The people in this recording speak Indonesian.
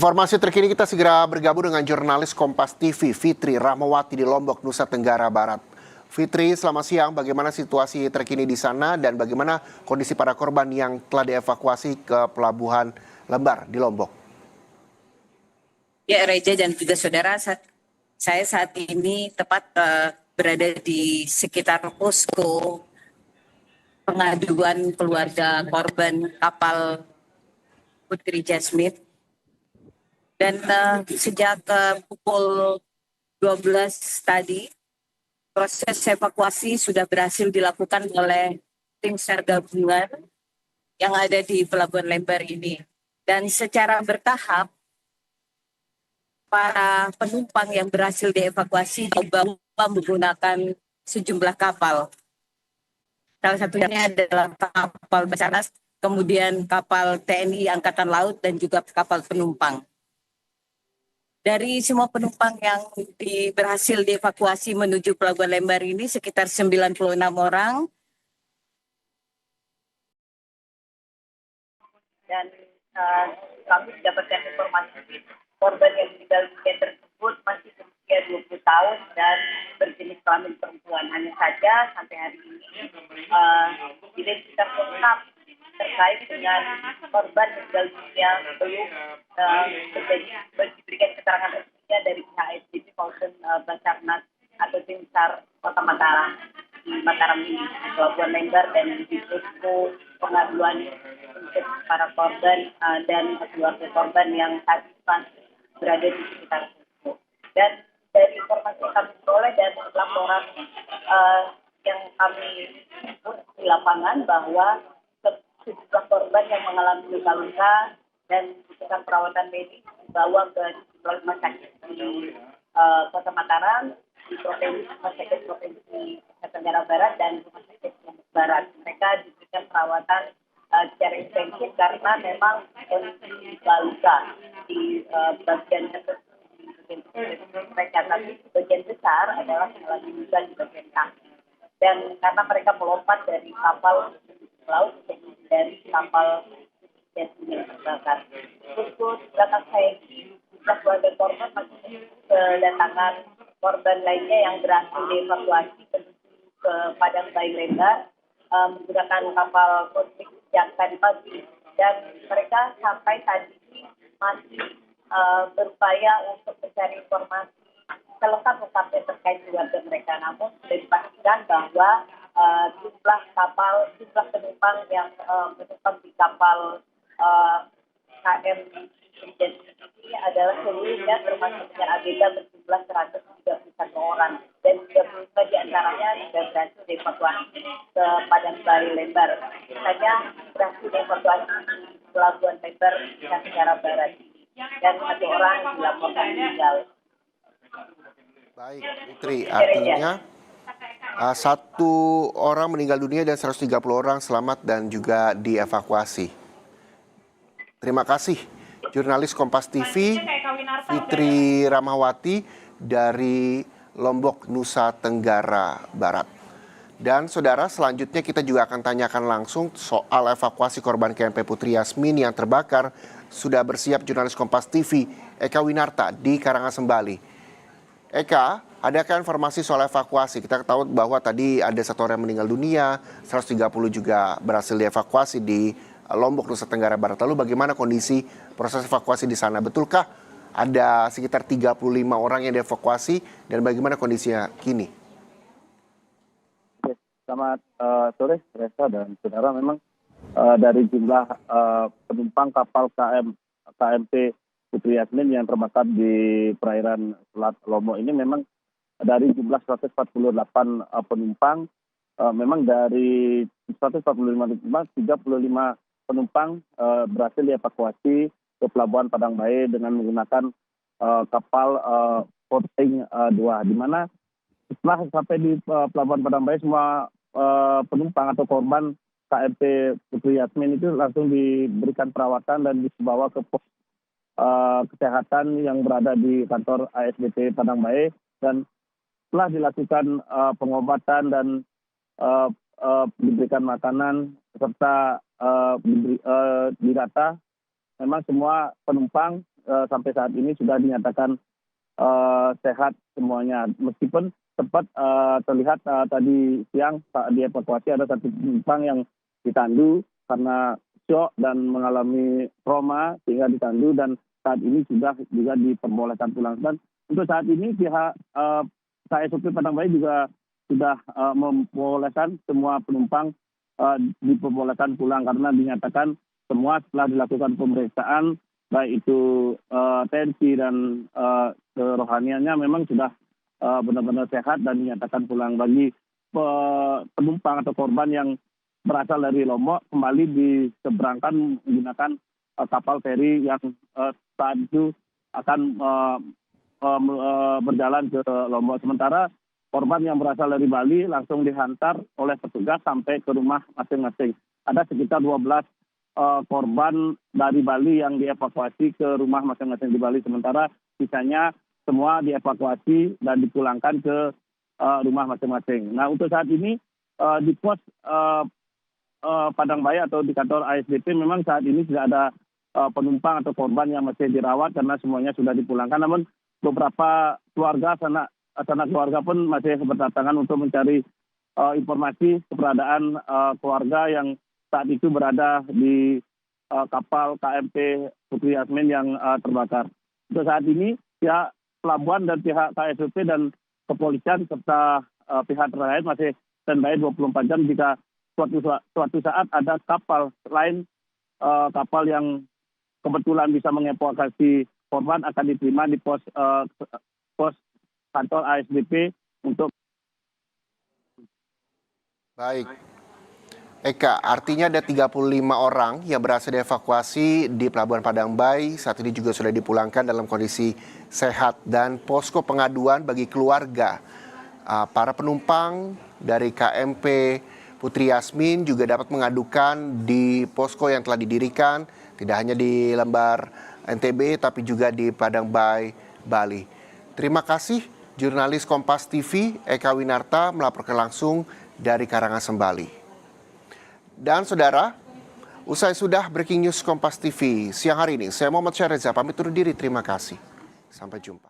Informasi terkini kita segera bergabung dengan jurnalis Kompas TV Fitri Rahmawati di Lombok, Nusa Tenggara Barat. Fitri, selamat siang. Bagaimana situasi terkini di sana dan bagaimana kondisi para korban yang telah dievakuasi ke Pelabuhan Lembar di Lombok? Ya, Reja dan juga saudara, saya saat ini tepat berada di sekitar posko pengaduan keluarga korban kapal Putri Jasmine. Dan sejak pukul 12 tadi, proses evakuasi sudah berhasil dilakukan oleh tim SAR gabungan yang ada di Pelabuhan Lembar ini. Dan secara bertahap, para penumpang yang berhasil dievakuasi dibawa menggunakan sejumlah kapal. Salah satunya adalah kapal Basarnas, kemudian kapal TNI Angkatan Laut dan juga kapal penumpang. Dari semua penumpang yang berhasil dievakuasi menuju Pelabuhan Lembar ini sekitar 96 orang. Dan kami mendapatkan informasi korban yang meninggal dunia tersebut masih berusia 20 tahun dan berjenis kelamin perempuan. Hanya saja sampai hari ini identitas lengkap terkait dengan korban meninggal dunia belum diberikan keterangan resminya dari pihak SDB maupun Basarnas atau tim SAR Kota Mataram di Mataram ini, Pelabuhan Lembar dan di posko pengaduan untuk para korban dan keluarga korban yang saat ini berada di sekitar posko. Dan dari informasi yang kami peroleh dan laporan yang kami himpun di lapangan bahwa sejumlah korban yang mengalami luka-luka dan membutuhkan perawatan medis dibawa ke sejumlah rumah sakit di Kota Mataram, di Rumah Sakit Provinsi Nusa Tenggara Barat dan Rumah Sakit Lombok Barat. Mereka diberikan perawatan secara intensif karena memang kondisi luka di bagian mereka, tapi bagian besar adalah mengalami luka di bagian kaki. Dan karena mereka melompat dari kapal laut dari kapal yang terbakar. Khusus belakang saya ini, keluarga korban masih kedatangan korban lainnya yang berhasil dievakuasi ke Padang Bayi Lembar menggunakan kapal Putri yang tadi pagi. Dan mereka sampai tadi ini masih berupaya untuk mencari informasi selengkap-lengkapnya terkait keluarga mereka. Namun sudah dipastikan bahwa jumlah penumpang yang menumpang di kapal KM ini adalah seluruhnya termasuk dengan ABK berjumlah 131 orang dan 35 diantaranya sudah berhasil dievakuasi ke Padang Bayi Lembar. Hanya berhasil dievakuasi di Pelabuhan Lembar Nusa Tenggara Barat dan 1 orang dilaporkan meninggal. Baik, Fitri, artinya 1 orang meninggal dunia dan 130 orang selamat dan juga dievakuasi. Terima kasih, jurnalis Kompas TV Fitri Rahmawati dari Lombok, Nusa Tenggara Barat. Dan saudara, selanjutnya kita juga akan tanyakan langsung soal evakuasi korban KMP Putri Yasmine yang terbakar. Sudah bersiap jurnalis Kompas TV Eka Winarta di Karangasem, Bali. Eka, adakah informasi soal evakuasi? Kita tahu bahwa tadi ada 1 orang yang meninggal dunia, 130 juga berhasil dievakuasi di Lombok, Nusa Tenggara Barat. Lalu bagaimana kondisi proses evakuasi di sana? Betulkah ada sekitar 35 orang yang dievakuasi dan bagaimana kondisinya kini? Selamat sore, Reza dan saudara. Memang dari jumlah penumpang kapal KMP Putri Yasmine yang terbakar di perairan Selat Lombok ini memang dari jumlah 148 penumpang, memang dari 145 penumpang, 35 penumpang berhasil dievakuasi ke Pelabuhan Padang Bayi dengan menggunakan kapal Porting 2, di mana setelah sampai di Pelabuhan Padang Bayi semua penumpang atau korban KMP Putri Yasmine itu langsung diberikan perawatan dan dibawa ke pos kesehatan yang berada di kantor ASDP Padang Bayi, dan telah dilakukan pengobatan dan diberikan makanan serta didata. Memang semua penumpang sampai saat ini sudah dinyatakan sehat semuanya. Meskipun sempat terlihat tadi siang saat dievakuasi ada satu penumpang yang ditandu karena syok dan mengalami trauma sehingga ditandu, dan saat ini sudah juga diperbolehkan pulang. Dan untuk saat ini pihak KSOP Padang Bayi juga sudah membolehkan semua penumpang diperbolehkan pulang karena dinyatakan semua setelah dilakukan pemeriksaan baik itu tensi dan kerohaniannya memang sudah benar-benar sehat dan dinyatakan pulang. Bagi penumpang atau korban yang berasal dari Lombok kembali diseberangkan menggunakan kapal feri yang saat itu akan berjalan ke Lombok. Sementara korban yang berasal dari Bali langsung dihantar oleh petugas sampai ke rumah masing-masing. Ada sekitar 12 korban dari Bali yang dievakuasi ke rumah masing-masing di Bali. Sementara sisanya semua dievakuasi dan dipulangkan ke rumah masing-masing. Nah, untuk saat ini di pos Padang Bayi atau di kantor ASDP memang saat ini tidak ada penumpang atau korban yang masih dirawat karena semuanya sudah dipulangkan. Namun beberapa keluarga, sanak keluarga pun masih berdatangan untuk mencari informasi keberadaan keluarga yang saat itu berada di kapal KMP Putri Yasmin yang terbakar. Untuk saat ini pihak pelabuhan dan pihak KSOP dan kepolisian serta pihak terkait masih standby 24 jam jika suatu saat ada kapal lain, kapal yang kebetulan bisa mengevakuasi korban akan diterima di pos kantor ASDP untuk. Baik. Eka, artinya ada 35 orang yang berhasil dievakuasi di Pelabuhan Padang Bayi. Saat ini juga sudah dipulangkan dalam kondisi sehat. Dan posko pengaduan bagi keluarga para penumpang dari KMP Putri Yasmin juga dapat mengadukan di posko yang telah didirikan, tidak hanya di Lembar NTB, tapi juga di Padang Bayi, Bali. Terima kasih, jurnalis Kompas TV Eka Winarta melaporkan langsung dari Karangasem, Bali. Dan saudara, usai sudah breaking news Kompas TV siang hari ini, saya Muhammad Syareza pamit undur diri. Terima kasih. Sampai jumpa.